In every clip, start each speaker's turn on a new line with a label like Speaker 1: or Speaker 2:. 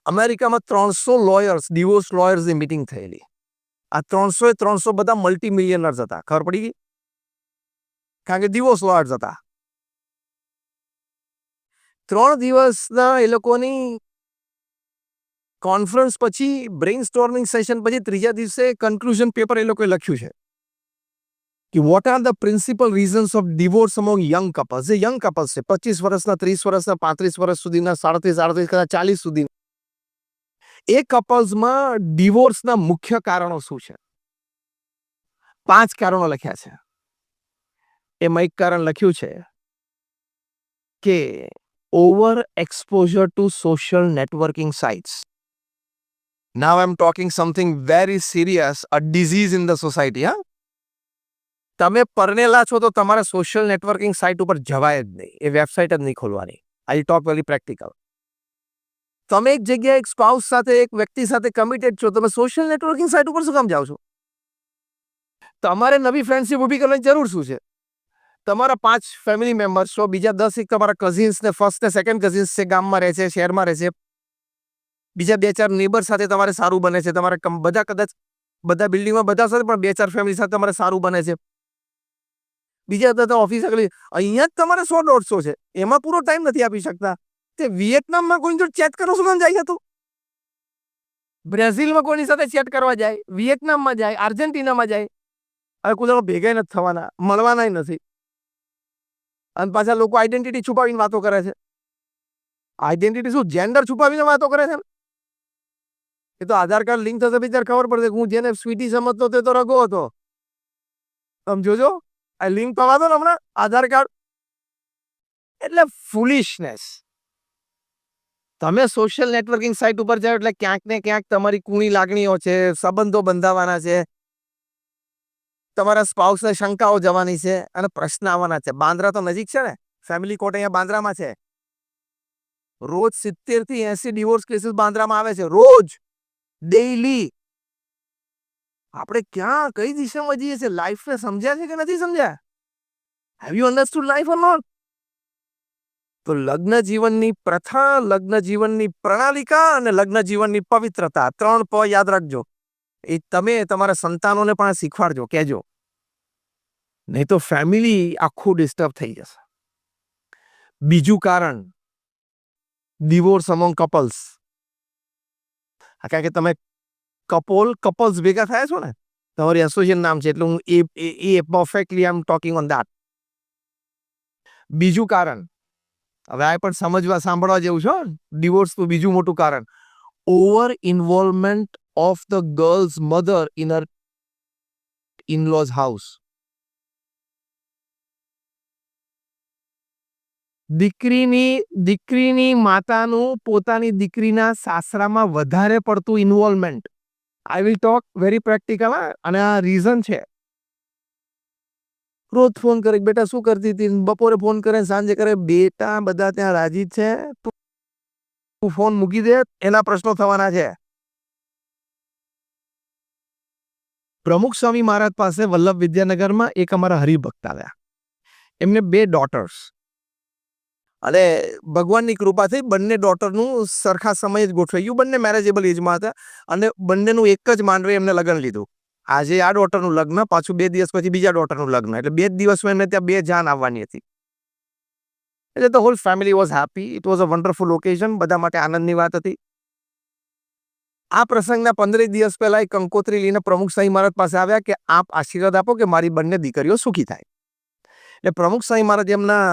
Speaker 1: અમેરિકામાં 300 divorce લોયર્સની meeting થયેલી. આ 300 બધા મલ્ટી મિલિયનર્સ હતા. ખબર પડી ગઈ? કારણ કે ડિવોર્સ લોયર્સ હતા. 3 દિવસના એ લોકોની કોન્ફરન્સ પછી, બ્રેઇન સ્ટોર્મિંગ સેશન પછી, ત્રીજા દિવસે કન્ક્લુઝન પેપર એ લોકોએ લખ્યું છે કે what are the principal reasons of divorce among young couples. જે યંગ કપલ્સ છે, 25 વર્ષના, 30 વર્ષના, 35 વર્ષ સુધીના, 37, કદાચ 40 સુધી, એ કપલ્સમાં ડિવોર્સના મુખ્ય કારણો શું છે? 5 કારણો લખ્યા છે. એમાં એક કારણ લખ્યું છે કે over exposure to social networking sites. Now I am talking something very serious, a disease in the society. હા, તમે પરણેલા છો તો તમારે સોશિયલ નેટવર્કિંગ સાઇટ ઉપર જવાય જ નહીં. એ વેબસાઇટ જ નહીં ખોલવાની. I talk very practical. તમે એક જગ્યાએ એક સ્પાઉસ સાથે, એક વ્યક્તિ સાથે કમિટેડ છો, તમે સોશિયલ નેટવર્કિંગ સાઇટ ઉપર શું કામ જાઓ છો? તમારે નવી ફ્રેન્ડશિપ ઊભી કરવાની જરૂર શું છે? તમારા 5 ફેમિલી મેમ્બર્સ છો, બીજા 10 એક તમારા કઝિન્સ ને, ફર્સ્ટ ને સેકન્ડ કઝિન્સ છે, ગામમાં રહે છે, શહેરમાં રહે છે, બીજા 2-4 નેબર સાથે તમારે સારું બને છે, તમારે બધા કદાચ બધા બિલ્ડિંગમાં બધા સાથે, પણ 2-4 ફેમિલી સાથે તમારે સારું બને છે, બીજા બધા ઓફિસ આગળ. અહીંયા જ તમારે 100-150 છે, એમાં પૂરો ટાઈમ નથી આપી શકતા. તે વિયેટનામમાં કોઈની જોડે ચેટ કરો શું કામ જાય હતું? બ્રાઝિલમાં કોઈની સાથે ચેટ કરવા જાય, વિયેટનામમાં જાય, આર્જેન્ટિનામાં જાય. હવે કોઈ ભેગા નથી થવાના, મળવાના નથી. અને પાછા લોકો આઈડેન્ટિટી છુપાવીને વાતો કરે છે. આઈડેન્ટિટી શું, જેન્ડર છુપાવીને વાતો કરે છે? એ તો આધાર કાર્ડ લિંક થશે ત્યારે ખબર પડશે. હું જેને સ્વીટી સમજતો તે તો રગો હતો. તમે જોજો, આ લિંક થવા દો ને હમણાં આધાર કાર્ડ. એટલે ફૂલિશનેસ. તમે સોશિયલ નેટવર્કિંગ સાઇટ ઉપર જાઓ એટલે ક્યાંક ને ક્યાંક તમારી કુણી લાગણીઓ છે, સંબંધો બંધાવાના છે, તમારા સ્પાઉસને શંકાઓ જવાની છે અને પ્રશ્ન આવવાના છે. બાંદ્રા તો નજીક છે ને, ફેમિલી કોર્ટ અહીંયા બાંદ્રામાં છે. રોજ 70 થી 80 ડિવોર્સ કેસીસ બાંદ્રામાં આવે છે, રોજ, ડેઈલી. આપણે ક્યાં કઈ દિશામાં જઈએ છીએ? લાઈફને સમજ્યા છે કે નથી સમજ્યા? Have you understood life or not? તો લગ્ન જીવનની પ્રથા, લગ્ન જીવનની પ્રણાલિકા અને લગ્ન જીવનની પવિત્રતા, 3 પ યાદ રાખજો. એ તમે તમારા સંતાનોને પણ શીખવાડજો, કહેજો. નહીં તો ફેમિલી આખું ડિસ્ટર્બ થઈ જશે. બીજું કારણ, ડિવોર્સ અમોંગ કપલ્સ. કારણ કે તમે કપલ્સ ભેગા થયા છો ને, તમારી એસોસિએશન નામ છે, એટલે હું એ perfectly I am talking on that. બીજું કારણ, હવે આ પણ સમજવા સાંભળવા જેવું છે. ડિવોર્સનું બીજું મોટું કારણ, over involvement of the girls mother in her in-lose house. દીકરીની માતાનું પોતાની દીકરીના સાસરામાં વધારે પડતું involvement. I will talk very practical. અને આ રીઝન છે. રોજ ફોન કરે, બેટા શું કરતી હતી? બપોરે ફોન કરે, સાંજે કરે. બેટા બધા ત્યાં રાજી છે, તું ફોન મૂકી દે, એના પ્રશ્નો થવાના છે. પ્રમુખ સ્વામી મહારાજ પાસે વલ્લભ વિદ્યાનગરમાં એક અમારા હરિભક્ત આવ્યા. એમને 2 ડોટર્સ. અને ભગવાનની કૃપાથી બંને ડોટરનું સરખા સમયે જ ગોઠવાઈ ગયું. બંને મેરેજેબલ એજમાં હતા અને બંનેનું એક જ માંડવે એમને લગ્ન લીધું. આજે આ ડોટરનું લગ્ન, પાછું 2 દિવસ પછી બીજા ડોટરનું લગ્ન. એટલે 2 દિવસમાં એમને ત્યાં 2 જાન આવવાની હતી. એટલે the whole family was happy. It was a wonderful occasion. બધા માટે આનંદની વાત હતી. આ પ્રસંગના 15 દિવસ પહેલા એક કંકોત્રી લઈને પ્રમુખ સ્વામી મહારાજ પાસે આવ્યા કે આપ આશીર્વાદ આપો કે મારી બંને દીકરીઓ સુખી થાય. એટલે પ્રમુખ સ્વામી મહારાજ એમના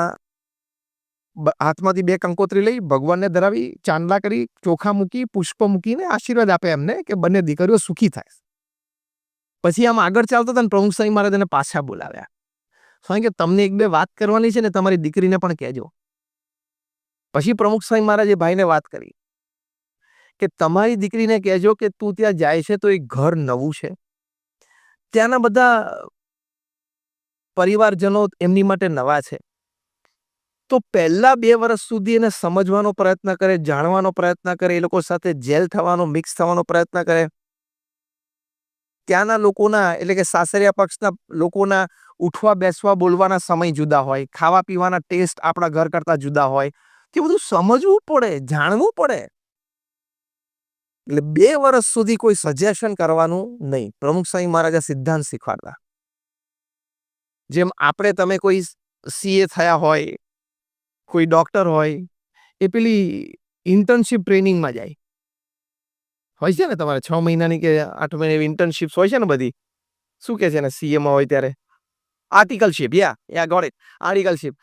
Speaker 1: હાથમાંથી 2 કંકોત્રી લઈ ભગવાનને ધરાવી, ચાંદલા કરી, ચોખા મૂકી, પુષ્પ મૂકીને આશીર્વાદ આપે એમને કે બંને દીકરીઓ સુખી થાય. પછી આમ આગળ ચાલતા હતા ને પ્રમુખ સ્વામી મહારાજ એને પાછા બોલાવ્યા. સ્વામી કે તમને 1-2 વાત કરવાની છે ને, તમારી દીકરીને પણ કહેજો. પછી પ્રમુખ સ્વામી મહારાજે ભાઈને વાત કરી કે તમારી દીકરીને કહેજો કે તું ત્યાં જાય છે તો એક ઘર નવું છે, ત્યાંના બધા પરિવારજનો એમની માટે નવા છે, તો પહેલા 2 વર્ષ સુધી એને સમજવાનો પ્રયત્ન કરે, જાણવાનો પ્રયત્ન કરે, એ લોકો સાથે જેલ થવાનો, મિક્સ થવાનો પ્રયત્ન કરે. ત્યાંના લોકોના એટલે કે સાસરિયા પક્ષના લોકોના ઉઠવા બેસવા બોલવાના સમય જુદા હોય, ખાવા પીવાના ટેસ્ટ આપણા ઘર કરતા જુદા હોય. તે બધું સમજવું પડે, જાણવું પડે. એટલે 2 વર્ષ સુધી કોઈ સજેશન કરવાનું નહીં. પ્રમુખ સ્વામી મહારાજા સિદ્ધાંત શીખવાડતા. જેમ આપણે તમે કોઈ સીએ થયા હોય, કોઈ ડોક્ટર હોય, એ પેલી ઇન્ટર્નશીપ ટ્રેનિંગમાં જાય. હોય છે ને તમારે 6 મહિનાની કે 8 મહિનાની ઇન્ટર્નશીપ્સ હોય છે ને બધી. શું કે છે ને સીએમાં હોય ત્યારે articleship. Yeah got it, articleship.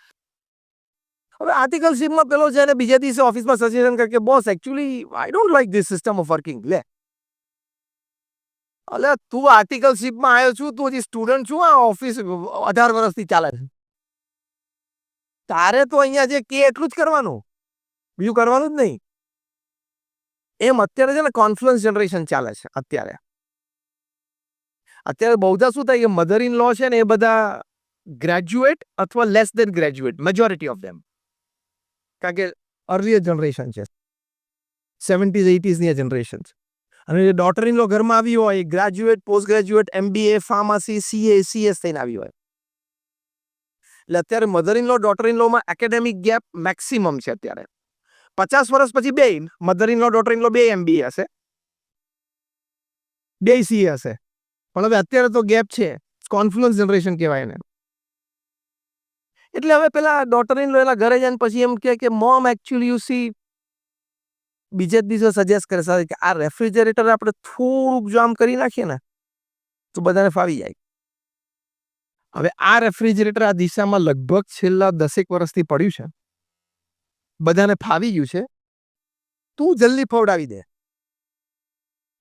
Speaker 1: હવે આર્ટિકલશીપમાં પેલો છે ને બીજા દિવસે ઓફિસમાં સજેશન કરે કે boss actually I don't like this system of working. લે અલે તું આર્ટિકલશીપમાં આવ્યો છું, તું હજી સ્ટુડન્ટ છું. આ ઓફિસ 18 વર્ષથી ચાલે છે. તારે તો અહીંયા જે કે એટલું જ કરવાનું, બીજું કરવાનું જ નહીં. એમ અત્યારે છે ને કોન્ફ્લુઅન્સ જનરેશન ચાલે છે. અત્યારે બહુધા શું થાય કે મધર ઇન લો છે ને એ બધા ગ્રેજ્યુએટ અથવા less than graduate, majority of them. કારણ કે અર્લીયર જનરેશન છે, 70s 80s ની જનરેશન છે. અને જે ડોટર ઇન લો ઘરમાં આવી હોય, graduate, post graduate, MBA, pharmacy, CA, CS થઈને આવી હોય. એટલે અત્યારે mother in law, daughter in લોમાં એકેડેમિક ગેપ મેક્સિમમ છે. અત્યારે 50 વર્ષ પછી બે mother in law, daughter in law બે MBA હશે, બે CA હશે. પણ હવે અત્યારે તો ગેપ છે. કોન્ફ્લુઅન્સ જનરેશન કહેવાય એને. એટલે હવે પેલા ડોટર ઇન લો એના ઘરે જાય પછી એમ કે મોમ એકચ્યુઅલી યુ સી, બીજે દિવસે સજેસ્ટ કરે કે આ રેફ્રિજરેટર આપણે થોડુંક જો આમ કરી નાખીએ ને તો બધાને ફાવી જાય. હવે આ રેફ્રિજરેટર આ દિશામાં લગભગ છેલ્લા 10 વર્ષથી પડ્યું છે, બધાને ફાવી ગયું છે. તું જલ્દી ફવડાવી દે.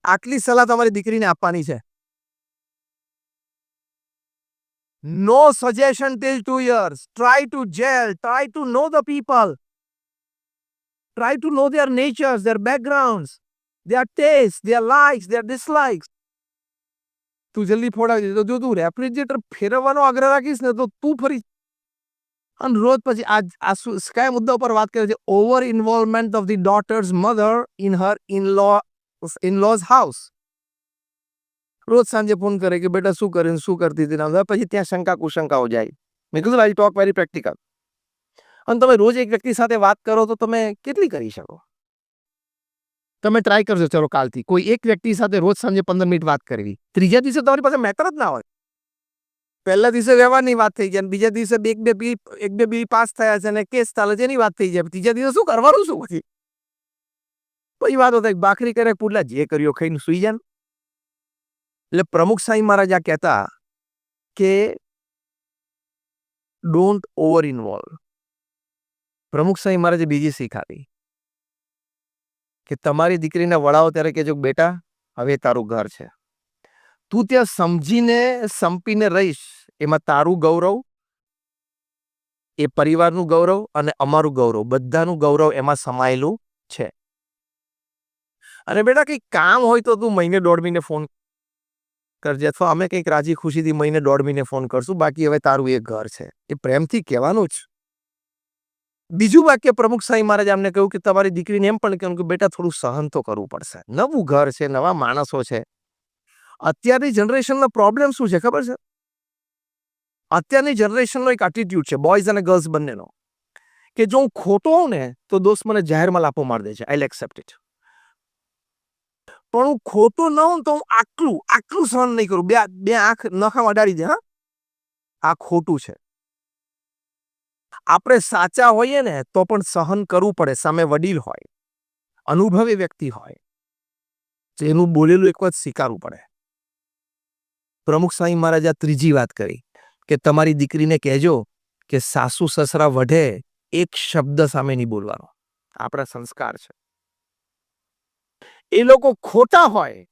Speaker 1: આટલી સલાહ તમારી દીકરીને આપવાની છે. No suggestion till 2 years. Try to gel. Try to know the people. Try to know their natures, their backgrounds, their tastes, their likes, their dislikes. તું જલ્દી ફોડાવી દે. તો જો તું રેફ્રિજરેટર ફેરવવાનો આગ્રહ રાખીશ ને તો તું ફરી અને રોજ પછી આ કયા મુદ્દા ઉપર વાત કરે છે? Over involvement of the daughter's mother in her in-lose house. રોજ સાંજે ફોન કરે કે બેટા શું કરે, શું કરતી હતી. પછી ત્યાં શંકા કુશંકાઓ જાય. મેં કીધું આઈ ટોક વેરી પ્રેક્ટિકલ. અને તમે રોજ એક વ્યક્તિ સાથે વાત કરો તો તમે કેટલી કરી શકો? તમે ટ્રાય કરજો. ચલો કાલથી કોઈ એક વ્યક્તિ સાથે રોજ સાંજે 15 મિનિટ વાત કરવી. ત્રીજા દિવસે તમારી પાસે મેટર જ ના હોય. પહેલા દિવસે વ્યવહારની વાત થઈ જાય, બીજા દિવસે એક બે બી પાસ થયા છે અને કેસ ચાલે છે એની વાત થઈ જાય. ત્રીજા દિવસે શું કરવાનું, શું પછી વાતો થાય બાખરી કરે પુડલા જે કર્યો ખાઈને સુઈ જાય. એટલે પ્રમુખ સ્વામી મહારાજા કહેતા કે ડોન્ટ ઓવર ઇન્વોલ્વ. પ્રમુખ સ્વામી મહારાજે બીજી શીખ આપી કે તમારી દીકરીને વળાવો ત્યારે કહેજો બેટા હવે તારું ઘર છે, તું ત્યાં સમજીને સંપીને રહીશ. એમાં તારું ગૌરવ, એ પરિવારનું ગૌરવ અને અમારું ગૌરવ, બધાનું ગૌરવ એમાં સમાયેલું છે. અને બેટા કંઈક કામ હોય તો તું મહિને 1.5 મહિને ફોન કરજે, અથવા અમે કંઈક રાજી ખુશીથી મહિને 1.5 મહિને ફોન કરશું. બાકી હવે તારું એક ઘર છે. એ પ્રેમથી કહેવાનું જ. બીજું વાક્ય પ્રમુખ સ્વામી મહારાજ અમને કહ્યું કે તમારી દીકરીને એમ પણ કહ્યું કે બેટા થોડું સહન તો કરવું પડશે. નવું ઘર છે, નવા માણસો છે. અત્યારની જનરેશનનો પ્રોબ્લેમ શું છે ખબર છે? અત્યારની જનરેશનનો એક એટીટ્યુડ છે, બોયઝ અને ગર્લ્સ બંનેનો, કે જો હું ખોટો હોઉં ને તો દોસ્ત મને જાહેરમાં લાફો માર દે છે. I will accept it. પણ હું ખોટો ન હોઉં તો હું આટલું સહન નહીં કરું. બે આંખ નખામાં અડાડી દે. હા, આ ખોટું છે. આપણે સાચા હોઈએ ને તો પણ સહન કરવું પડે. સામે વડીલ હોય, અનુભવી વ્યક્તિ હોય, એનું બોલેલું એક વાત સ્વીકારવું પડે. પ્રમુખ સ્વામી મહારાજા ત્રીજી વાત કરી કે તમારી દીકરીને કહેજો કે સાસુ સસરા વઢે એક શબ્દ સામે નહીં બોલવાનો. આપણા સંસ્કાર છે. એ લોકો ખોટા હોય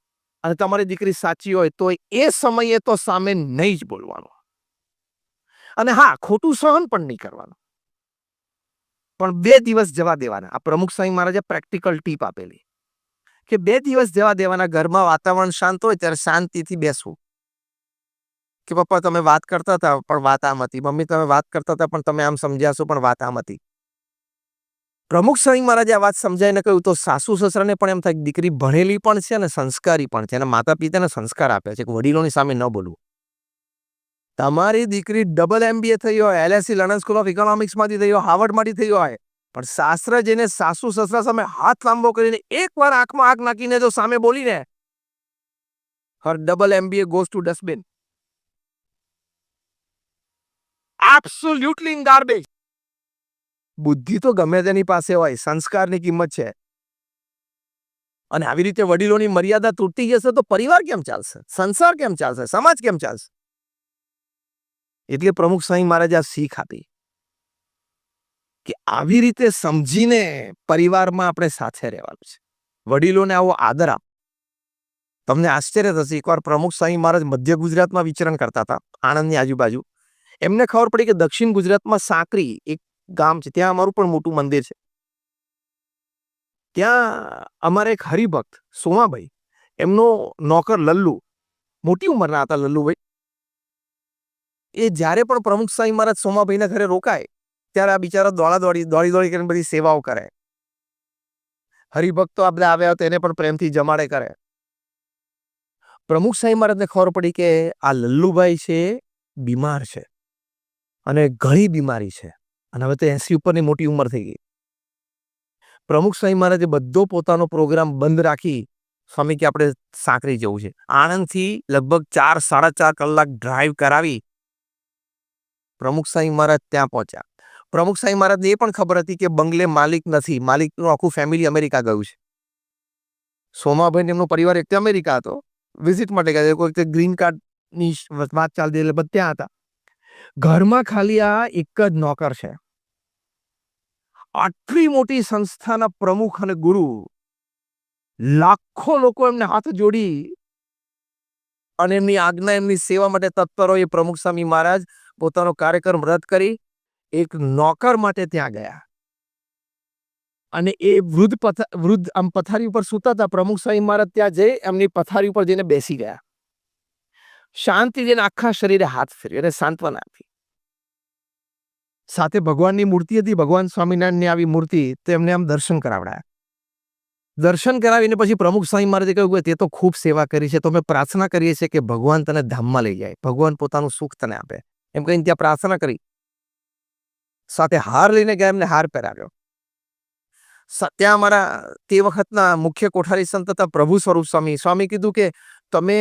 Speaker 1: અને તમારી દીકરી સાચી હોય તો એ સમયે તો સામે નહીં જ બોલવાનું. અને હા, ખોટું સહન પણ નહીં કરવાનું, પણ 2 દિવસ જવા દેવાના. આ પ્રમુખ સ્વામી મહારાજે પ્રેક્ટિકલ ટીપ આપેલી કે 2 દિવસ જવા દેવાના. ઘરમાં વાતાવરણ શાંત હોય ત્યારે શાંતિથી બેસવું. કે પપ્પા તમે વાત કરતા હતા પણ વાત આમ હતી, મમ્મી તમે વાત કરતા હતા પણ તમે આમ સમજ્યા છો પણ વાત આમ હતી. પ્રમુખ સ્વામી મહારાજે આ વાત સમજાવીને કહ્યું તો સાસુ સસરાને પણ એમ થાય દીકરી ભણેલી પણ છે અને સંસ્કારી પણ છે. એના માતા પિતાને સંસ્કાર આપ્યા છે કે વડીલોની સામે ન બોલવું. તમારી દીકરી ડબલ MBA થઈ હોય, LSE લંડન સ્કૂલ ઓફ ઇકોનોમિક્સમાંથી થઈ હોય, હાર્વર્ડમાંથી થઈ હોય, પણ શાસ્ત્ર જેને સાસુ સસરા સામે હાથ લાંબો કરીને એકવાર આંખમાં આંખ નાખીને જો સામે બોલીને, હર double MBA goes to dustbin. Absolutely in garbage. બુદ્ધિ તો ગમે તેની પાસે હોય, સંસ્કારની કિંમત છે. અને આવી રીતે વડીલોની મર્યાદા તૂટી જશે તો પરિવાર કેમ ચાલશે, સંસાર કેમ ચાલશે, સમાજ કેમ ચાલશે? એટલે પ્રમુખ સ્વામી મહારાજે આ શીખ આપી કે આવી રીતે સમજીને પરિવારમાં આપણે સાથે રહેવાનું છે. વડીલોને આવો આદર આપ. તમને આશ્ચર્ય થશે, એકવાર પ્રમુખ સ્વામી મહારાજ મધ્ય ગુજરાતમાં વિચરણ કરતા હતા, આણંદની આજુબાજુ. એમને ખબર પડી કે દક્ષિણ ગુજરાતમાં સાંકરી એક ગામ છે, ત્યાં અમારું પણ મોટું મંદિર છે. ત્યાં અમારે એક હરિભક્ત સોમાભાઈ, એમનો નોકર લલ્લુ, મોટી ઉંમરના હતા લલ્લુભાઈ. એ જ્યારે પણ પ્રમુખ સ્વામી મહારાજ સોમાભાઈના ઘરે રોકાય ત્યારે આ બિચારા દોડી કરીને બધી સેવાઓ કરે. હરિભક્તો આપણે આવ્યા તો એને પણ પ્રેમથી જમાડે કરે. પ્રમુખ સ્વામી મહારાજને ખબર પડી કે આ લલ્લુભાઈ છે બીમાર છે અને ઘણી બીમારી છે અને હવે તો 80 ઉપરની મોટી ઉંમર થઈ ગઈ. પ્રમુખ સ્વામી મહારાજે બધો પોતાનો પ્રોગ્રામ બંધ રાખી, સ્વામી કે આપણે સાંકરી જવું છે. આણંદથી લગભગ 4-4.5 કલાક ડ્રાઈવ કરાવી પ્રમુખ સ્વામી મહારાજ ત્યાં પહોંચ્યા. પ્રમુખ સ્વામી મહારાજને એ પણ ખબર હતી કે બંગલે માલિક નથી, માલિકનું આખું ફેમિલી અમેરિકા ગયું છે. સોમાભાઈ એમનો પરિવાર એક અમેરિકા હતો, વિઝિટ માટે ગયા, કોઈ ગ્રીન કાર્ડની વાત ચાલતી એટલે બધા ત્યાં હતા. ઘરમાં ખાલી આ એક જ નોકર છે. આટલી મોટી સંસ્થાના પ્રમુખ અને ગુરુ, લાખો લોકો એમને હાથ જોડી અને એમની આજ્ઞા, એમની સેવા માટે તત્પર હોય. પ્રમુખ સ્વામી મહારાજ પોતાનો કાર્યક્રમ રદ કરી એક નોકર માટે ત્યાં ગયા અને એ વૃદ્ધ આમ પથારી ઉપર સૂતા હતા. પ્રમુખ સ્વામી મહારાજ ત્યાં જઈ એમની પથારી ઉપર જઈને બેસી ગયા. શાંતિ જઈને આખા શરીરે હાથ ફેરવી અને સાંત્વના આપી. સાથે ભગવાનની મૂર્તિ હતી, ભગવાન સ્વામિનારાયણની આવી મૂર્તિ, તો એમને આમ દર્શન કરાવડાયા. દર્શન કરાવીને પછી પ્રમુખ સ્વામી મહારાજે કહ્યું કે તે તો ખૂબ સેવા કરી છે, તો અમે પ્રાર્થના કરીએ છીએ કે ભગવાન તને ધામમાં લઈ જાય, ભગવાન પોતાનું સુખ તને આપે, એમ કહીને ત્યાં પ્રાર્થના કરી. સાથે હાર લઈને ગયા, એમને હાર પહેરાવ્યો. ત્યાં અમારા તે વખતના મુખ્ય કોઠારી સંત હતા પ્રભુ સ્વરૂપ સ્વામી. સ્વામી કીધું કે તમે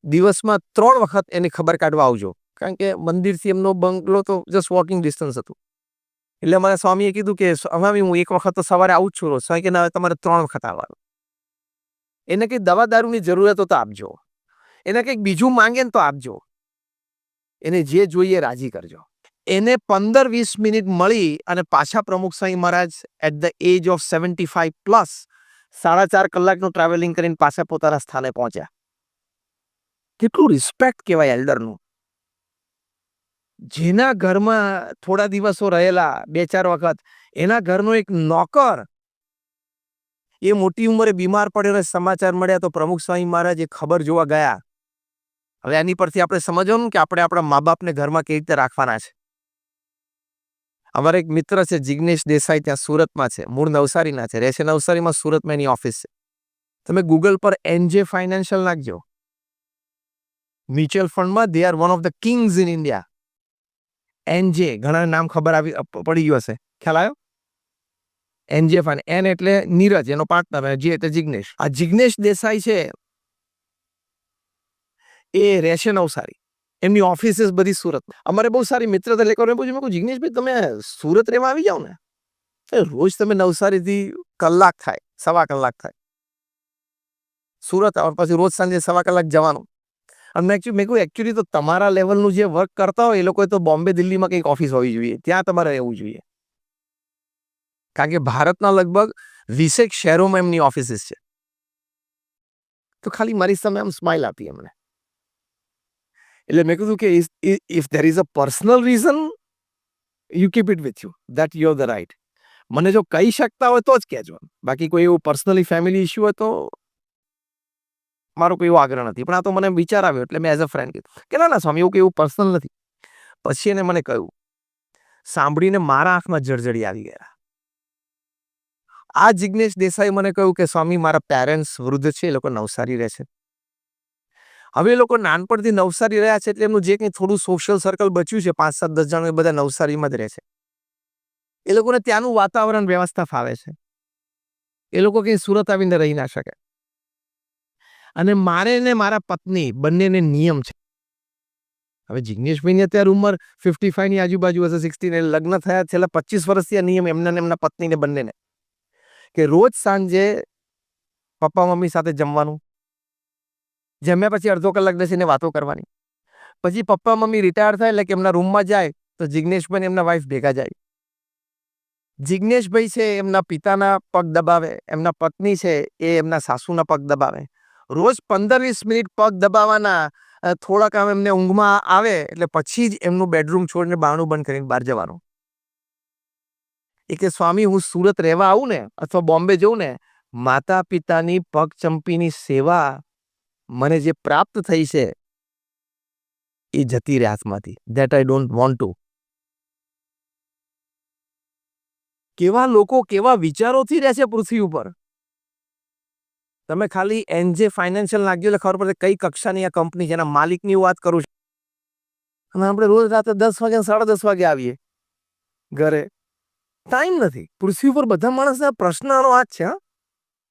Speaker 1: દિવસમાં 3 વખત એની ખબર કાઢવા આવજો, કારણ કે મંદિરથી એમનો બંગલો તો જસ્ટ વોકિંગ ડિસ્ટન્સ હતું. એટલે અમારા સ્વામીએ કીધું કે સ્વામી હું એક વખત તો સવારે આવું જ છું રોજ. સ્વામી કે ના, તમારે 3 વખત આવવાનું. એને કંઈ દવા દારૂની જરૂરત હોય તો આપજો, એને કંઈક બીજું માંગે ને તો આપજો, એને જે જોઈએ રાજી કરજો. એને 15-20 મિનિટ મળી અને પાછા પ્રમુખ Swami Maharaj at the age of 75+ 4.5 કલાકનું ટ્રાવેલિંગ કરીને પાછા પોતાના સ્થાને પહોંચ્યા. કેટલું રિસ્પેક્ટ કહેવાય એલ્ડરનું. જેના ઘરમાં થોડા દિવસો રહેલા 2-4 વખત, એના ઘરનો એક નોકર એ મોટી ઉંમરે બીમાર પડ્યો, સમાચાર મળ્યા તો પ્રમુખ સ્વામી મહારાજ એ ખબર જોવા ગયા. હવે આની પરથી આપણે સમજવાનું કે આપણે આપણા મા બાપને ઘરમાં કેવી રીતે રાખવાના છે. અમારા એક મિત્ર છે જિગ્નેશ દેસાઈ, ત્યાં સુરતમાં છે, મૂળ નવસારીના છે, રહે છે નવસારીમાં, સુરતમાં એની ઓફિસ છે. તમે ગૂગલ પર NJ ફાઇનાન્શિયલ નાખજો. મ્યુચ્યુઅલ ફંડમાં they are one of the king's in India. NJ, ઘણા નામ ખબર પડી ગયું હશે, ખ્યાલ આવ્યો? NJ ફાઇન, N એટલે નીરજ, એનો પાર્ટનર, J એટલે જિગ્નેશ. આ જિગ્નેશ દેસાઈ છે એ રહેશે નવસારી, એમની ઓફિસીસ બધી સુરત. અમારે બહુ સારી મિત્રતા, એટલે પૂછ્યું જિગ્નેશભાઈ તમે સુરત રહેવા આવી જાઓ ને, રોજ તમે નવસારીથી કલાક થાય, 1.25 કલાક થાય સુરત આવવાનું, પછી રોજ સાંજે 1.25 કલાક જવાનું. અને મેં એકચ્યુઅલી તો તમારા લેવલનું જે વર્ક કરતા હોય એ લોકોએ તો બોમ્બે દિલ્હીમાં કંઈક ઓફિસ હોવી જોઈએ, ત્યાં તમારે રહેવું જોઈએ, કારણ કે ભારતના લગભગ 20 શહેરોમાં એમની ઓફિસીસ છે. તો ખાલી મારી સામે આમ સ્માઇલ આપી એમને. એટલે મેં કીધું કે if there is a personal reason you keep it with you, that you are the right. મને જો કહી શકતા હોય તો જ કહેજો, બાકી કોઈ એવું પર્સનલી ફેમિલી ઇશ્યુ હોય તો મારો કોઈ એવો આગ્રહ નથી. પણ આ તો મને વિચાર આવ્યો એટલે મેં એઝ અ ફ્રેન્ડ કીધું કે ના સ્વામી, એવું કેવું પર્સનલ નથી. પછી એને મને કહ્યું, સાંભળીને મારા આંખમાં જળજળી આવી ગયા. આ જિગ્નેશ દેસાઈ મને કહ્યું કે સ્વામી મારા પેરેન્ટ્સ વૃદ્ધ છે, એ લોકો નવસારી રહે છે. હવે એ લોકો નાનપણથી નવસારી રહ્યા છે એટલે એમનું જે કંઈ થોડું સોશિયલ સર્કલ બચ્યું છે, 5-7-10 જણ, એ બધા નવસારીમાં જ રહે છે. એ લોકોને ત્યાંનું વાતાવરણ વ્યવસ્થા ફાવે છે. એ લોકો કંઈ સુરત આવીને રહી ના શકે. અને મારે ને મારા પત્ની બંનેને નિયમ છે. હવે જિગ્નેશભાઈની અત્યારે ઉંમર 55 ની આજુબાજુ હશે, 60 ને લગ્ન થયા છેલ્લા 25 વર્ષથી આ નિયમ એમના ને એમના પત્નીને બંનેને કે રોજ સાંજે પપ્પા મમ્મી સાથે જમવાનું, જમ્યા પછી અડધો કલાક બેસીને વાતો કરવાની. પછી પપ્પા મમ્મી રિટાયર થાય એટલે કે એમના રૂમમાં જાય તો જિગ્નેશભાઈ એમના વાઈફ ભેગા જાય. જિગ્નેશભાઈ છે એમના પિતાના પગ દબાવે, એમના પત્ની છે એ એમના સાસુના પગ દબાવે. રોજ 15-20 મિનિટ પગ દબાવવાના. થોડાક આમ એમને ઊંઘમાં આવે એટલે પછી જ એમનું બેડરૂમ છોડીને બારણું બંધ કરીને બહાર જવાનું. એ કે સ્વામી હું સુરત રહેવા આવું ને અથવા બોમ્બે જઉં ને, માતા પિતાની પગ ચંપીની સેવા મને જે પ્રાપ્ત થઈ છે એ જતી રહે હાથમાંથી. That I don't want to. કેવા લોકો કેવા વિચારોથી રહે છે પૃથ્વી ઉપર. તમે ખાલી એનજે ફાઇનાન્શિયલ નાખજો એટલે ખબર પડે કઈ કક્ષાની આ કંપની છે, એના માલિકની વાત કરું છું. અને આપણે રોજ રાતે 10 વાગે 10:30 વાગે આવીએ ઘરે. ટાઈમ નથી. પૃથ્વી ઉપર બધા માણસના પ્રશ્ન આનો આ જ છે.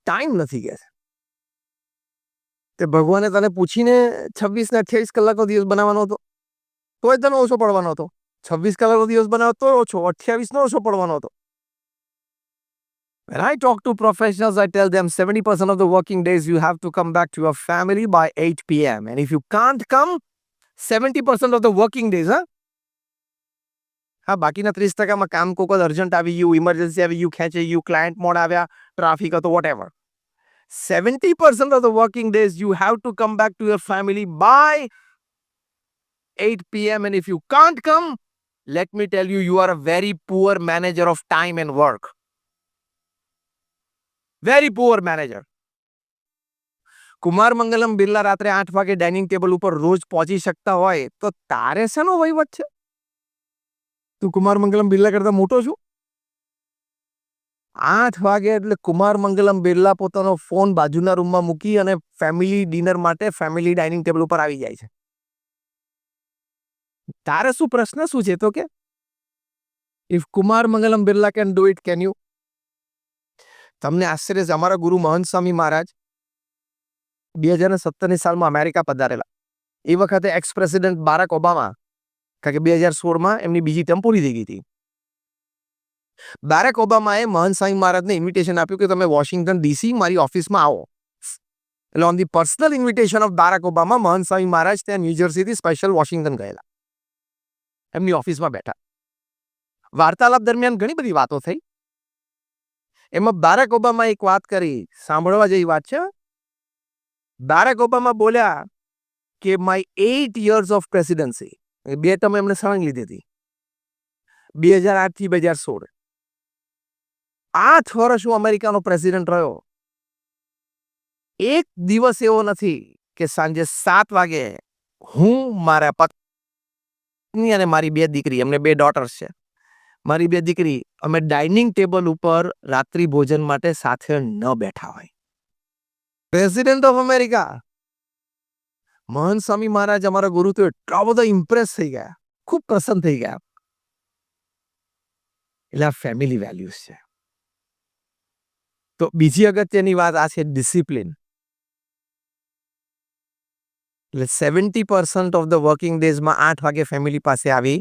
Speaker 1: ટાઈમ નથી કે છે. તે ભગવાને તને પૂછીને 26 ને 28 કલાકનો દિવસ બનાવવાનો હતો, તોય તને ઓછો પડવાનો હતો. 26 કલાકનો દિવસ બનાવો તો ઓછો, 28 નો ઓછો પડવાનો હતો. When I talk to professionals, I tell them 70% of the working days you have to come back to your family by 8 p.m. And if you can't come, 70% of the working days, હા, બાકીના 30%માં કામ કોક urgent આવી ગયું, emergency આવી ગયું, ખેંચી ગયું, client mode આવ્યા, ટ્રાફિક હતો, whatever. 70% of the working days you have to come back to your family by 8 p.m. And if you can't come, let me tell you, you are a very poor manager of time and work. Very poor manager. Kumar Mangalam Birla રાત્રે 8 વાગે dining table ઉપર રોજ પહોંચી શકતા હોય તો તારે શેનો વહીવટ છે? તું કુમાર મંગલમ બિરલા કરતા મોટો છું? 8 વાગે એટલે કુમાર મંગલમ બિરલા પોતાનો ફોન બાજુના રૂમમાં મૂકી અને ફેમિલી ડિનર માટે ફેમિલી ડાઇનિંગ ટેબલ ઉપર આવી જાય છે. તારે શું પ્રશ્ન શું છે તો કે? If Kumar Mangalam Birla can do it, can you? તમને આશ્ચર્ય છે, અમારા ગુરુ મહંત સ્વામી મહારાજ 2017ની સાલમાં અમેરિકા પધારેલા. એ વખતે એક્સ પ્રેસિડેન્ટ બારાક ઓબામા, કારણ કે 2016માં એમની બીજી ટર્મ પૂરી થઈ ગઈ હતી. બારાક ઓબામાએ મહંત સ્વામી મહારાજને ઇન્વિટેશન આપ્યું કે તમે વોશિંગ્ટન ડીસી મારી ઓફિસમાં આવો. એટલે on the personal invitation of Barack Obama Mahant Swami મહારાજ ત્યાં ન્યૂજર્સીથી સ્પેશિયલ વોશિંગ્ટન ગયેલા. એમની ઓફિસમાં બેઠા. વાર્તાલાપ દરમિયાન ઘણી બધી વાતો થઈ. એમાં બારાક ઓબામા એક વાત કરી, સાંભળવા જેવી વાત છે. બારાક ઓબામા બોલ્યા કે my 8 years of presidency, 2 term એમણે સળંગ લીધી હતી, 2008 થી 2016. 8 વર્ષ હું અમેરિકાનો પ્રેસિડેન્ટ રહ્યો. એક દિવસ એવો નથી કે સાંજે 7 વાગે હું, મારા પત્ની અને મારી 2 દીકરી, અમને 2 ડોટર્સ છે, મારી 2 દીકરી, અમે ડાઇનિંગ ટેબલ ઉપર રાત્રિ ભોજન માટે સાથે ન બેઠા હોય. President of America. મહંત સ્વામી મહારાજ અમારા ગુરુ તો એટલા બધા ઇમ્પ્રેસ થઈ ગયા, ખૂબ પ્રસન્ન થઈ ગયા. એટલે આ ફેમિલી વેલ્યુઝ છે. તો બીજી અગત્યની વાત આ છે ડિસિપ્લિન. એટલે 70% ઓફ ધ વર્કિંગ ડેઝમાં 8 વાગે ફેમિલી પાસે આવી.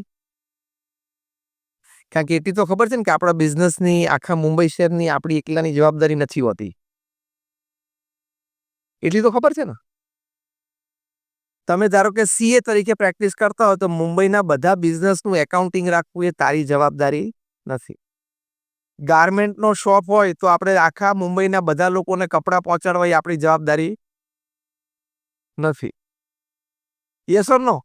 Speaker 1: કારણ કે એટલી તો ખબર છે ને કે આપણા બિઝનેસની, આખા મુંબઈ શહેરની આપણી એકલાની જવાબદારી નથી હોતી. એટલી તો ખબર છે ને. તમે ધારો કે સીએ તરીકે પ્રેક્ટિસ કરતા હો તો મુંબઈના બધા બિઝનેસનું એકાઉન્ટિંગ રાખવું એ તારી જવાબદારી નથી. ગાર્મેન્ટનો શોપ હોય તો આપણે આખા મુંબઈના બધા લોકોને કપડાં પહોંચાડવા એ આપણી જવાબદારી નથી. યસ ઓર નો?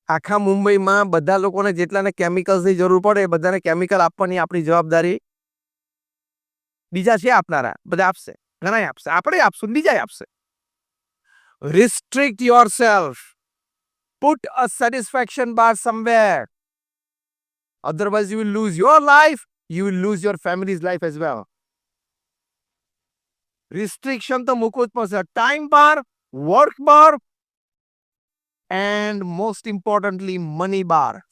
Speaker 1: આખા મુંબઈમાં બધા લોકોને જેટલાને કેમિકલ્સની જરૂર પડે એ બધાને કેમિકલ આપવાની આપણી જવાબદારી. બીજા છે આપનારા, બધા આપશે, ઘણા આપશે, આપણે આપશું, બીજા આપશે. Restrict yourself. Put a satisfaction bar somewhere. Otherwise, you will lose your life. You will lose your family's life as well. Restriction તો મૂકવું જ પડશે. Time bar, work bar, and most importantly, money bar.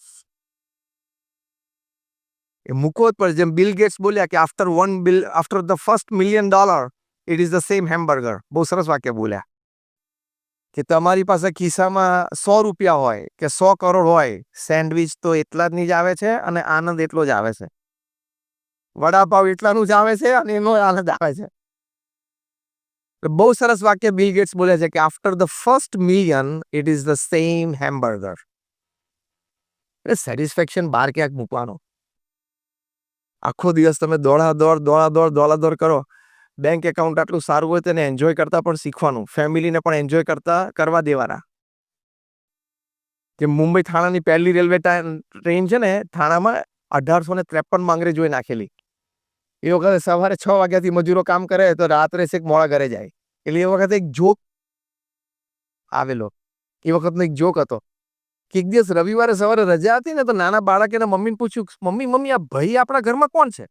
Speaker 1: એ મૂકો જ પડે. જેમ bill Gates બોલ્યા કે after the first $1,000,000 it is the same hamburger. બહુ સરસ વાક્ય બોલ્યા કે તમારી પાસે ખિસ્સામાં ₹100 હોય કે 100 કરોડ હોય, સેન્ડવિચ તો એટલા જ ની જ આવે છે અને આનંદ એટલો જ આવે છે. વડાપાવ એટલાનું જ આવે છે અને એનો આનંદ આવે છે. બહુ સરસ વાક્ય બિલ ગેટ્સ બોલે છે કે after the first million it is the same hamburger. એટલે સેટિસ્ફેક્શન બહાર ક્યાંક મૂકવાનો. આખો દિવસ તમે દોડાદોડ કરો. બેંક એકાઉન્ટ આટલું સારું હોય તેને એન્જોય કરતા પણ શીખવાનું. ફેમિલીને પણ એન્જોય કરવા દેવાના. કે મુંબઈ થાણાની પહેલી રેલવે ટ્રેન છે ને, થાણામાં 1853 અંગ્રેજોએ નાખેલી. એ વખતે સવારે 6 વાગ્યાથી મજૂરો કામ કરે તો રાત્રે છેક મોડા ઘરે જાય. એટલે એ વખતે એક જોક આવેલો. એ વખતનો એક જોક હતો કે એક દિવસ રવિવારે સવારે રજા હતી ને, તો નાના બાળકે એના મમ્મીને પૂછ્યું, મમ્મી આ ભાઈ આપણા ઘરમાં કોણ છે?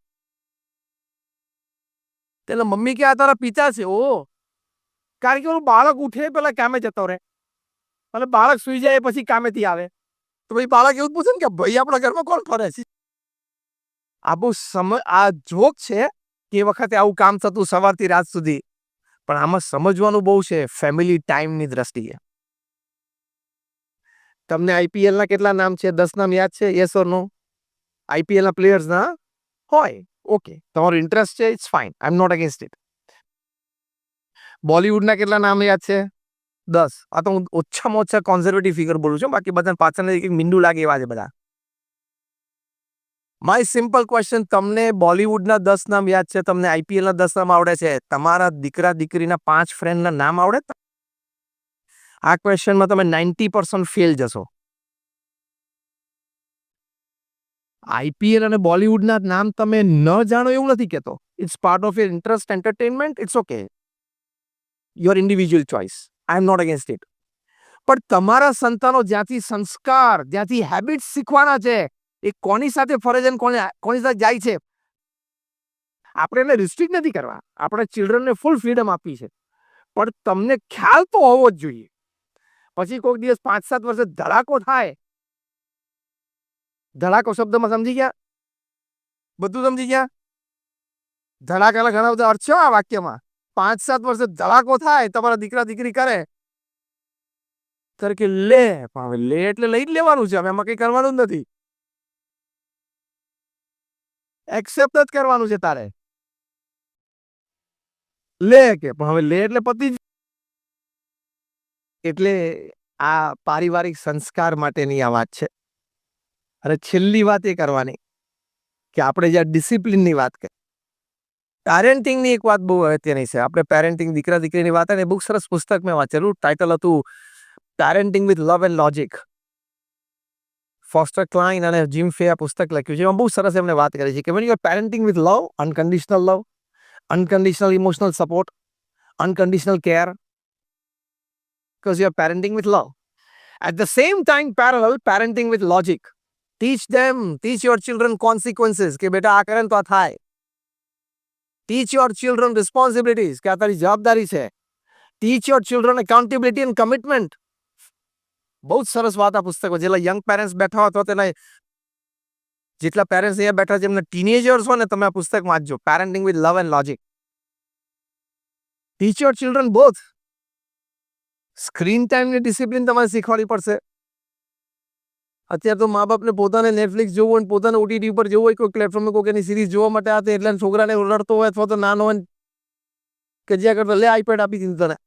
Speaker 1: એટલે મમ્મી કે આ તારા પિતા છે. ઓ, કારણ કે ઓલું બાળક ઉઠે પેલા કામે જતો રહે અને બાળક સુઈ જાય પછી કામેથી આવે. તો ભાઈ બાળક એવું પૂછે ને કે ભાઈ આપણા ઘરમાં કોણ ફરે છે? આ જોક છે કે એ વખતે આવું કામ થતું સવારથી રાત સુધી. પણ આમાં સમજવાનું બહુ છે ફેમિલી ટાઈમની દ્રષ્ટિએ. તમને આઈપીએલ ના કેટલા નામ છે? 10 નામ યાદ છે? Yes or no? આઈપીએલ ના પ્લેયર્સ ના હોય. ઓકે, તમારો ઇન્ટરેસ્ટ છે, it's fine, I am not against it. બોલિવૂડના કેટલા નામ યાદ છે? 10. આ તો હું ઓછામાં ઓછા કોન્ઝર્વેટિવ ફિગર બોલું છું, બાકી બધા પાછળ એક મીંડું લાગે એવા છે બધા. માય સિમ્પલ ક્વેશ્ચન, તમને બોલિવૂડના 10 નામ યાદ છે, તમને આઈપીએલના 10 નામ આવડે છે, તમારા દીકરા દીકરીના 5 ફ્રેન્ડના નામ આવડે? આ ક્વેશ્ચનમાં તમે 90% ફેલ જશો. આઈપીએલ અને બોલિવૂડના નામ તમે ન જાણો એવું નથી કહેતો. It's part of your interest, entertainment, it's okay. Your individual choice, I am not against it. પણ તમારા સંતાનો જ્યાંથી સંસ્કાર, જ્યાંથી હેબિટ્સ શીખવાના છે, એ કોની સાથે ફરે છે, કોની સાથે જાય છે, આપણે એને રિસ્ટ્રિક્ટ નથી કરવા. આપણે ચિલ્ડ્રનને ફૂલ ફ્રીડમ આપી છે. પણ તમને ખ્યાલ તો હોવો જ જોઈએ. પછી કોઈક દિવસ 5-7 વર્ષે ધડાકો થાય. ધડાકો શબ્દમાં સમજી ગયા? બધું સમજી ગયા? ધડાકાના ઘણા બધા અર્થ છે આ વાક્યમાં. 5-7 વર્ષે ધડાકો થાય, તમારા દીકરા દીકરી કરે ત્યારે કે લે એટલે લઈ જ લેવાનું છે. હવે એમાં કઈ કરવાનું જ નથી. એક્સેપ્ટ જ કરવાનું છે તારે. લે કે પણ હવે લે એટલે પતિ જ. એટલે આ પારિવારિક સંસ્કાર માટેની આ વાત છે. અને છેલ્લી વાત એ કરવાની કે આપણે જ્યાં ડિસિપ્લિનની વાત કરી, પેરેન્ટિંગની એક વાત બહુ અગત્યની છે. આપણે પેરેન્ટિંગ દીકરા દીકરીની વાત, અને બહુ સરસ પુસ્તક મેં વાંચેલું, ટાઇટલ હતું parenting with love and logic. Foster Klein અને જીમ ફે આ પુસ્તક લખ્યું છે. એમાં બહુ સરસ એમને વાત કરી છે કે when you are parenting with love, love, unconditional emotional support, unconditional care, because you are parenting with love. At the same time, parallel parenting with logic. Teach your children consequences, કે બેટા આ કરે ને તો આ થાય. Teach your children responsibilities, કે આ તારી જવાબદારી છે. Teach your children accountability and commitment. બહુ જ સરસ વાત આ પુસ્તકમાં. જેટલા યંગ પેરેન્ટ્સ બેઠા હોય, તો તેના જેટલા પેરેન્ટ્સ અહીંયા બેઠા છે, એમના ટીનેજર્સ હોય ને, તમે આ પુસ્તક વાંચજો, parenting with love and logic. Teach your children both. Screen ટાઈમની ડિસિપ્લિન તમારે શીખવાડવી પડશે. અત્યારે તો મા બાપને પોતાને નેટફ્લિક્સ જોવું હોય, પોતાને ઓટીટી ઉપર જોવું હોય, કોઈ પ્લેટફોર્મે કોઈ એની સિરીઝ જોવા માટે આ એટલે છોકરાને રડતો હોય અથવા તો નાનો હોય કે જ્યાં કરતો લે આઈપેડ આપી દીધું તને.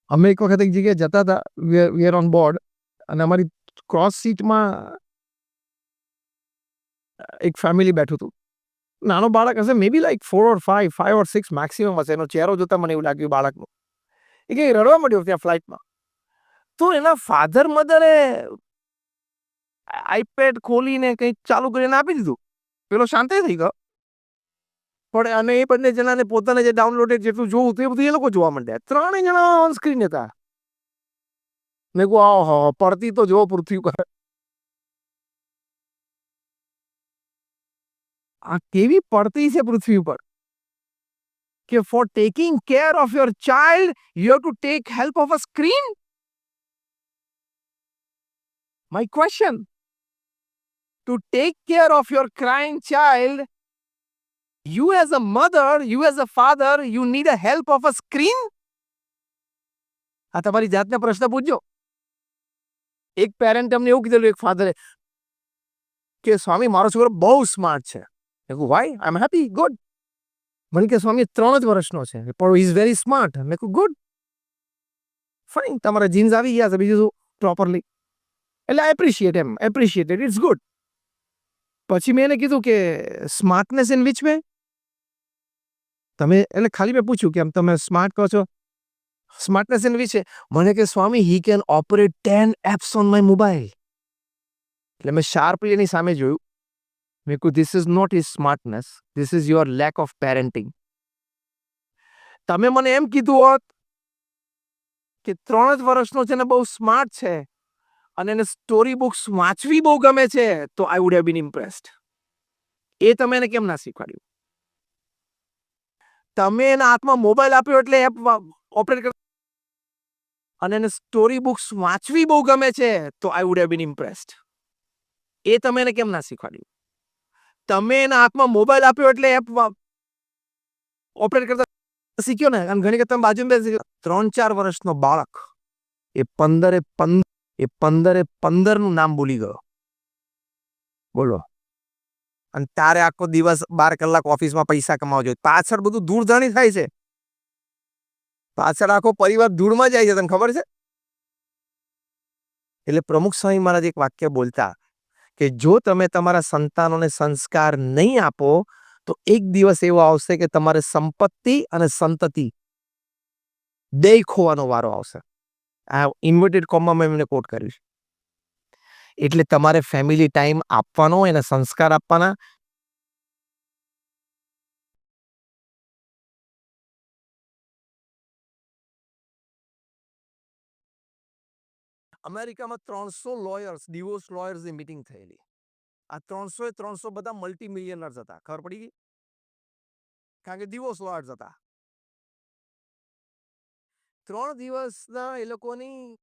Speaker 1: અમે એક વખત એક જગ્યાએ જતા હતા, વી આર ઓન બોર્ડ, અને અમારી ક્રોસ સીટમાં એક ફેમિલી બેઠું હતું. નાનો બાળક હશે, મે બી લાઈક 4 or 5 or 6 મેક્સિમમ હશે. એનો ચહેરો જોતા મને એવું લાગ્યું બાળકનું. એ કંઈ રડવા માંડ્યો ત્યાં ફ્લાઇટમાં. તો એના ફાધર મધરે આઈપેડ ખોલીને કંઈક ચાલુ કરીને આપી દીધું. પેલો શાંતિ થઈ ગયો. પણ અને એ બંને જણાને પોતાને જે ડાઉનલોડેડ જેટલું જોવું હતું એ બધું એ લોકો જોવા માંડ્યા. 3 જણા ઓન સ્ક્રીન હતા. મેં કહું આહો, પડતી તો જો પૃથ્વી પર. આ કેવી પડતી છે પૃથ્વી ઉપર કે for taking care of your child you have to take help of a screen. My question, To take care of your crying child, you as a mother, you as a father, you need a help of a screen? આ તમારી જાતને પ્રશ્ન પૂછજો. એક parent અમને એવું કીધેલું, એક ફાધરે, કે સ્વામી મારો છોકરો બહુ સ્માર્ટ છે. મેં કહ્યું why? I am happy, good. મને કે સ્વામી 3 જ વર્ષનો છે પણ ઇઝ વેરી સ્માર્ટ. મેં કહ્યું ગુડ, ફાઇન, તમારા જીન્સ આવી ગયા છે, બીજું શું, પ્રોપરલી. એટલે આઈ એપ્રિશિએટ ઇટ્સ ગુડ. પછી મેં એને કીધું કે સ્માર્ટનેસ ઇન વિચ વે? તમે એટલે ખાલી મેં પૂછ્યું કે આમ તમે સ્માર્ટ કહો છો, સ્માર્ટનેસ ઇન વિચ વે? મને કે Swami he can operate 10 apps on my mobile. એટલે મેં શાર્પલી એની સામે જોયું. મેં કહ્યું this is not his smartness, this is your lack of parenting. તમે મને એમ કીધું હોત કે 3 જ વર્ષનો છે ને બહુ સ્માર્ટ છે અને એને સ્ટોરી બુક્સ વાંચવી બહુ ગમે છે, તો I would have been impressed. એ તમે એને કેમ ના શીખવાડ્યું? તમે એના હાથમાં મોબાઈલ આપ્યો એટલે એપ ઓપરેટ કર, અને એને સ્ટોરી બુક્સ વાંચવી બહુ ગમે છે, તો I would have been impressed. એ તમે એને કેમ ના શીખવાડ્યું? તમે એના હાથમાં મોબાઈલ આપ્યો એટલે એપ ઓપરેટ કરતા શીખ્યો ને. અને ઘણી વખત તમે બાજુમાં બેસી 3-4 વર્ષનો બાળક એ 15 નું નામ ભૂલી ગયો. બોલો. અને તારે આખો દિવસ 12 કલાક ઓફિસમાં પૈસા કમાવા જોઈએ. પાછળ બધું ધૂળધાણી થાય છે. પાછળ આખો પરિવાર ધૂળમાં જાય છે, તને ખબર છે? એટલે પ્રમુખ સ્વામી મહારાજ એક વાક્ય બોલતા કે જો તમે તમારા સંતાનોને સંસ્કાર નહીં આપો તો એક દિવસ એવો આવશે કે તમારે સંપત્તિ અને સંતતિ બેય ખોવાનો વારો આવશે. આ ઇન્વર્ટેડ કોમમાં મેં એમને કોટ કર્યું છે. એટલે તમારે ફેમિલી ટાઈમ આપવાનો, એને સંસ્કાર આપવાના. અમેરિકામાં 300 લોયર્સ, ડિવોર્સ લોયર્સની મીટિંગ થયેલી. આ 300 બધા મલ્ટી મિલિયનર્સ હતા. ખબર પડી ગઈ? કારણ કે ડિવોર્સ લોયર્સ હતા. 3 દિવસના એ લોકોની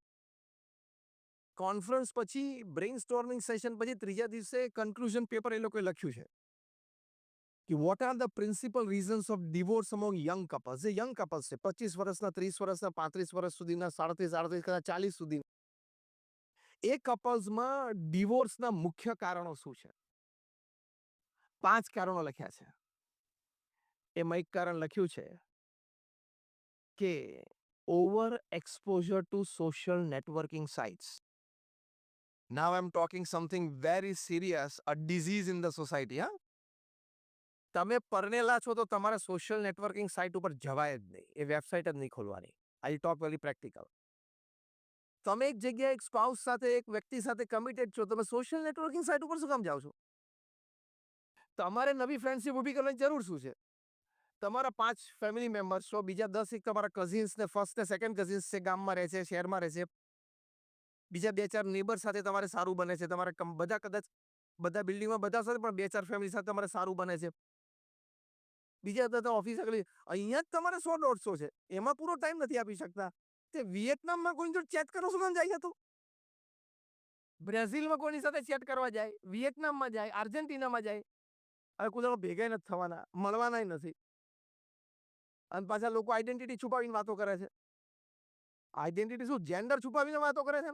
Speaker 1: કોન્ફરન્સ પછી, બ્રેઇન સ્ટોર્મિંગ સેશન પછી, ત્રીજા દિવસે કન્ક્લુઝન પેપર એ લોકોએ લખ્યું છે કે what are the principal reasons of divorce among young couples. જે યંગ કપલ્સ છે, 25 વર્ષના, 30 વર્ષના, 35 વર્ષ સુધીના, 37, કદાચ 40 સુધી, એ કપલ્સમાં ડિવોર્સના મુખ્ય કારણો શું છે? 5 કારણો લખ્યા છે. એમાં એક કારણ લખ્યું છે કે over exposure to social networking sites. Now I am talking something very serious, a disease in the society. હા, તમે પરણેલા છો તો તમારે સોશિયલ નેટવર્કિંગ સાઇટ ઉપર જવાય જ નહીં. એ વેબસાઇટ જ નહીં ખોલવાની. I talk very practical. તમે એક જગ્યાએ એક સ્પાઉસ સાથે, એક વ્યક્તિ સાથે કમિટેડ છો, તમે સોશિયલ નેટવર્કિંગ સાઇટ ઉપર શું કામ જાઓ છો? તમારે નવી ફ્રેન્ડશિપ ઊભી કરવાની જરૂર શું છે? તમારા 5 ફેમિલી મેમ્બર્સ છો, બીજા 10 એક તમારા કઝિન્સ ને ફર્સ્ટ ને સેકન્ડ કઝિન્સ છે, ગામમાં રહે છે, શહેરમાં રહે છે. બીજા 2-4 નેબર સાથે તમારે સારું બને છે. તમારે બધા કદાચ બધા બિલ્ડિંગમાં બધા સાથે પણ 2-4 ફેમિલી સાથે તમારે સારું બને છે. બીજા બધા ઓફિસ આગળ અહીંયા જ તમારે 100-150 છે. એમાં પૂરો ટાઈમ નથી આપી શકતા. તે વિયેતનામમાં કોઈની જોડે ચેટ કરો શું કામ જાય તું? બ્રાઝિલમાં કોઈની સાથે ચેટ કરવા જાય, વિયેતનામમાં જાય, આર્જેન્ટિનામાં જાય. હવે કોઈ ભેગા નથી થવાના, મળવાના નથી. અને પાછા લોકો આઈડેન્ટિટી છુપાવીને વાતો કરે છે. આઈડેન્ટિટી શું, જેન્ડર છુપાવીને વાતો કરે છે?